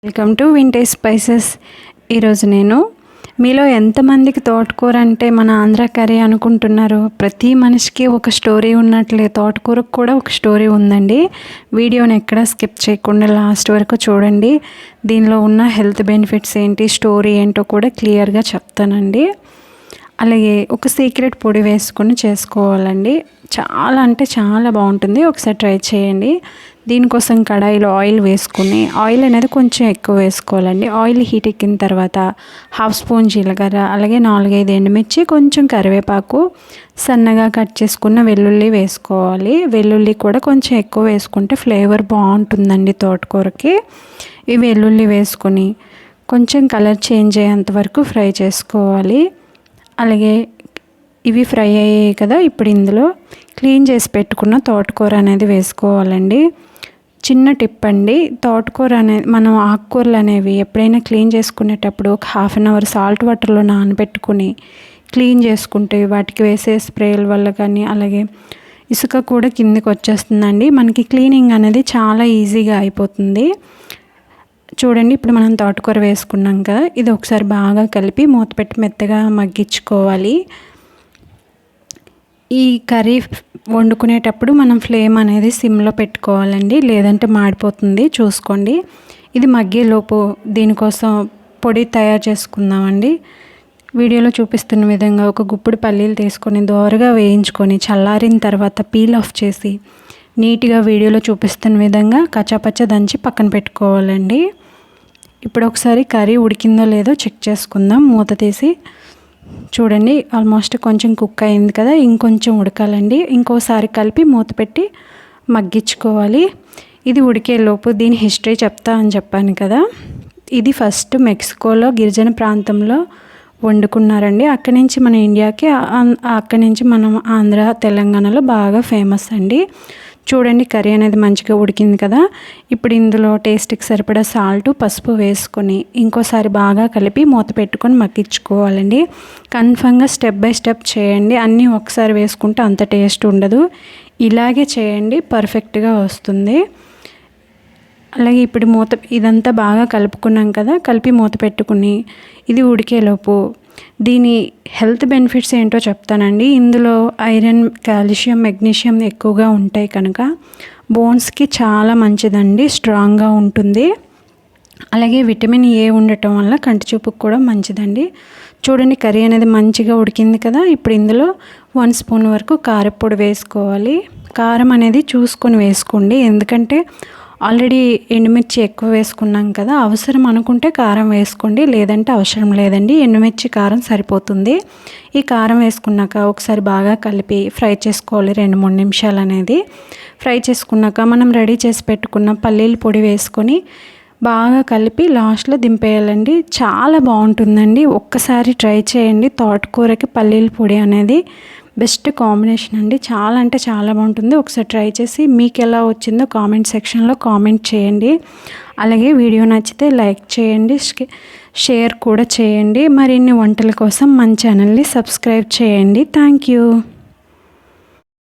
Welcome to vintage spices. ఈరోజు నేను మీలో ఎంతమందికి తోటకూర అంటే మన ఆంధ్ర కర్రీ అనుకుంటున్నారు? ప్రతి మనిషికి ఒక స్టోరీ ఉన్నట్లే తోటకూరకు కూడా ఒక స్టోరీ ఉందండి. వీడియోని ఎక్కడా స్కిప్ చేయకుండా లాస్ట్ వరకు చూడండి. దీనిలో ఉన్న హెల్త్ బెనిఫిట్స్ ఏంటి, స్టోరీ ఏంటో కూడా క్లియర్గా చెప్తానండి. అలాగే ఒక సీక్రెట్ పొడి వేసుకొని చేసుకోవాలండి. చాలా అంటే చాలా బాగుంటుంది, ఒకసారి ట్రై చేయండి. దీనికోసం కడాయిలో ఆయిల్ వేసుకుని, ఆయిల్ అనేది కొంచెం ఎక్కువ వేసుకోవాలండి. ఆయిల్ హీట్ ఎక్కిన తర్వాత 1/2 స్పూన్ జీలకర్ర, అలాగే 4-5 ఎండుమిర్చి, కొంచెం కరివేపాకు, సన్నగా కట్ చేసుకున్న వెల్లుల్లి వేసుకోవాలి. వెల్లుల్లి కూడా కొంచెం ఎక్కువ వేసుకుంటే ఫ్లేవర్ బాగుంటుందండి తోటకూరకి. ఈ వెల్లుల్లి వేసుకొని కొంచెం కలర్ చేంజ్ అయ్యేంత వరకు ఫ్రై చేసుకోవాలి. అలాగే ఇవి ఫ్రై అయ్యాయి కదా, ఇప్పుడు ఇందులో క్లీన్ చేసి పెట్టుకున్న తోటకూర అనేది వేసుకోవాలండి. చిన్న టిప్ అండి, తోటకూర అనేది మనం ఆకుకూరలు అనేవి ఎప్పుడైనా క్లీన్ చేసుకునేటప్పుడు ఒక 1/2 అవర్ సాల్ట్ వాటర్లో నానబెట్టుకుని క్లీన్ చేసుకుంటే వాటికి వేసే స్ప్రేల వల్ల కానీ, అలాగే ఇసుక కూడా కిందికి వచ్చేస్తుందండి. మనకి క్లీనింగ్ అనేది చాలా ఈజీగా అయిపోతుంది. చూడండి, ఇప్పుడు మనం తోటకూర వేసుకున్నాం కదా, ఇది ఒకసారి బాగా కలిపి మూత పెట్టి మెత్తగా మగ్గించుకోవాలి. ఈ కర్రీ వండుకునేటప్పుడు మనం ఫ్లేమ్ అనేది సిమ్లో పెట్టుకోవాలండి, లేదంటే మాడిపోతుంది. చూసుకోండి. ఇది మగ్గేలోపు దీనికోసం పొడి తయారు చేసుకుందామండి. వీడియోలో చూపిస్తున్న విధంగా ఒక గుప్పుడు పల్లీలు తీసుకొని దోరగా వేయించుకొని చల్లారిన తర్వాత పీల్ ఆఫ్ చేసి నీట్గా వీడియోలో చూపిస్తున్న విధంగా కచ్చాపచ్చ దంచి పక్కన పెట్టుకోవాలండి. ఇప్పుడు ఒకసారి కర్రీ ఉడికిందో లేదో చెక్ చేసుకుందాం. మూత తీసి చూడండి, ఆల్మోస్ట్ కొంచెం కుక్ అయింది కదా, ఇంకొంచెం ఉడకాలండి. ఇంకోసారి కలిపి మూత పెట్టి మగ్గించుకోవాలి. ఇది ఉడికేలోపు దీని హిస్టరీ చెప్తా అని చెప్పాను కదా, ఇది ఫస్ట్ మెక్సికోలో గిరిజన ప్రాంతంలో వండుకున్నారండి. అక్కడి నుంచి మన ఇండియాకి, అక్కడి నుంచి మనం ఆంధ్ర తెలంగాణలో బాగా ఫేమస్ అండి. చూడండి, కర్రీ అనేది మంచిగా ఉడికింది కదా, ఇప్పుడు ఇందులో టేస్ట్కి సరిపడా సాల్ట్, పసుపు వేసుకొని ఇంకోసారి బాగా కలిపి మూత పెట్టుకొని మగ్గించుకోవాలండి. కన్ఫర్మ్గా స్టెప్ బై స్టెప్ చేయండి, అన్నీ ఒకసారి వేసుకుంటే అంత టేస్ట్ ఉండదు. ఇలాగే చేయండి, పర్ఫెక్ట్గా వస్తుంది. అలాగే ఇప్పుడు ఇదంతా బాగా కలుపుకున్నాం కదా, కలిపి మూత పెట్టుకుని ఇది ఉడికేలోపు దీని హెల్త్ బెనిఫిట్స్ ఏంటో చెప్తానండి. ఇందులో ఐరన్, కాల్షియం, మెగ్నీషియం ఎక్కువగా ఉంటాయి కనుక బోన్స్కి చాలా మంచిదండి, స్ట్రాంగ్గా ఉంటుంది. అలాగే విటమిన్ ఏ ఉండటం వల్ల కంటి చూపుకు కూడా మంచిదండి. చూడండి, కర్రీ అనేది మంచిగా ఉడికింది కదా, ఇప్పుడు ఇందులో 1 స్పూన్ వరకు కారపొడి వేసుకోవాలి. కారం అనేది చూసుకొని వేసుకోండి, ఎందుకంటే ఆల్రెడీ ఎండుమిర్చి ఎక్కువ వేసుకున్నాం కదా, అవసరం అనుకుంటే కారం వేసుకోండి, లేదంటే అవసరం లేదండి. ఎండుమిర్చి కారం సరిపోతుంది. ఈ కారం వేసుకున్నాక ఒకసారి బాగా కలిపి ఫ్రై చేసుకోవాలి 2-3 నిమిషాలు అనేది. ఫ్రై చేసుకున్నాక మనం రెడీ చేసి పెట్టుకున్న పల్లీల పొడి వేసుకొని బాగా కలిపి లాస్ట్లో దింపేయాలండి. చాలా బాగుంటుందండి, ఒక్కసారి ట్రై చేయండి. తోటకూరకి పల్లీల పొడి అనేది బెస్ట్ కాంబినేషన్ అండి. చాలా అంటే చాలా బాగుంటుంది. ఒకసారి ట్రై చేసి మీకు ఎలా వచ్చిందో కామెంట్ సెక్షన్లో కామెంట్ చేయండి. అలాగే వీడియో నచ్చితే లైక్ చేయండి, షేర్ కూడా చేయండి. మరిన్ని వంటల కోసం మన ఛానల్ని సబ్స్క్రైబ్ చేయండి. Thank you.